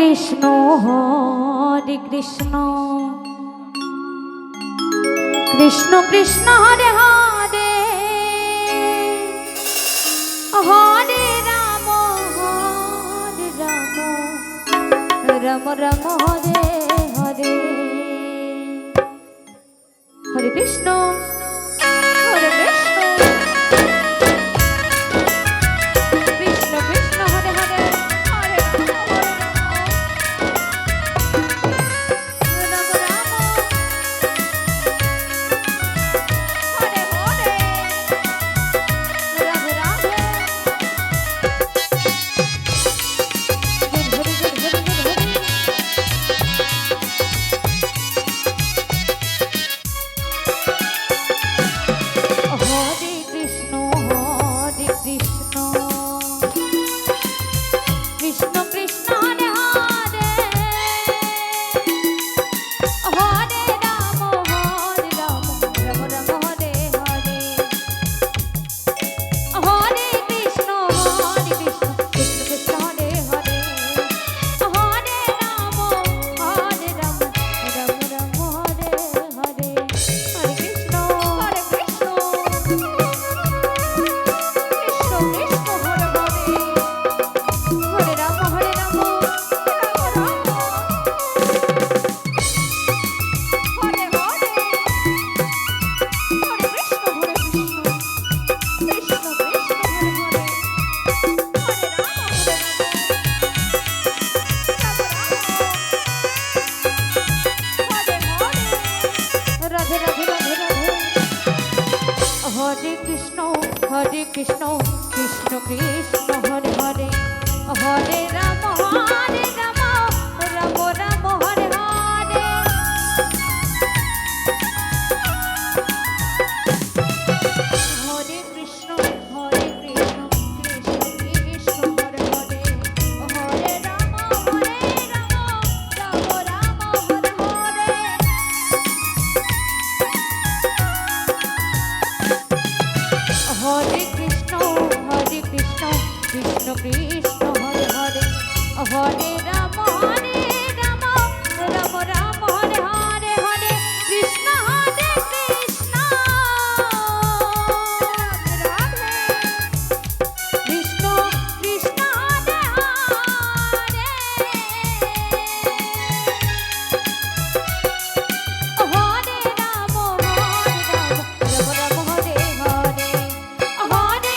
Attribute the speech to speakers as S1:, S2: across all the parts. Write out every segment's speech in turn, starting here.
S1: Krishna Hare Krishna Krishna Krishna Hare Hare Hare Ram Ram Ram Hare Hare Hare Krishna Hare Krishna Krishna Krishna Hare Hare Hare Ram Ram Ram Hare Hare Radhe Radhe Hare Hare Hare Krishna Krishna Krishna Hare Hare Hare Ram Ram Ram Hare Hare Hare Krishna Krishna Krishna Hare Hare Hare Ram Ram Ram Hare Hare Hare Krishna Krishna Krishna Hare Hare Hare Ram Ram Ram Hare Hare Hare Krishna Krishna Radhe Krishna Krishna Hare Hare Hare Ram Ram Hare Hare Hare Krishna Krishna Hare Hare Hare Ram Hare Hare Hare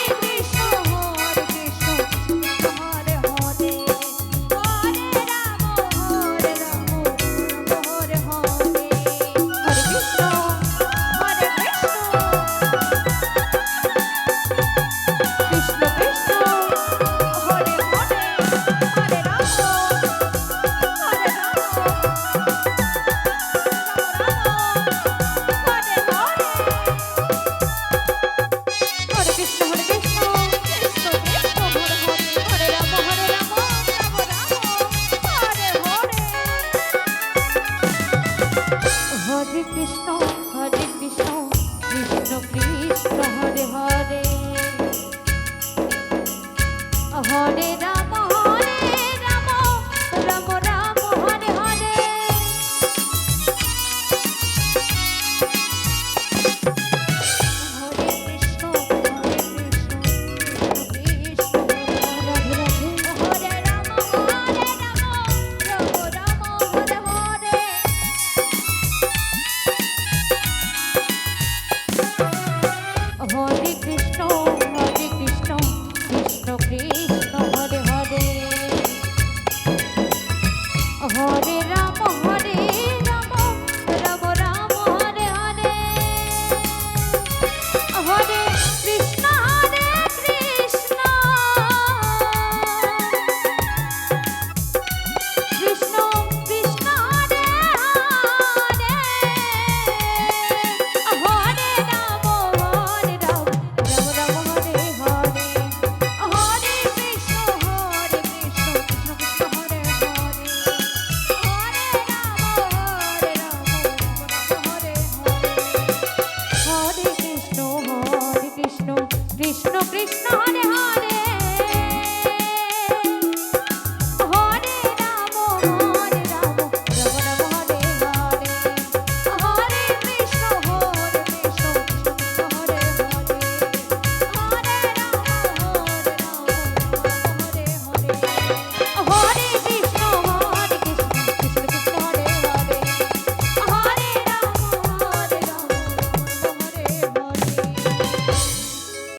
S1: Krishna Hare Krishna Krishna Krishna Hare Hare Hare Ram Hare Ram Hare Hare Hare Krishna Krishna Krishna Hare Hare Hare Ram Ram Hare Hare Hare Krishna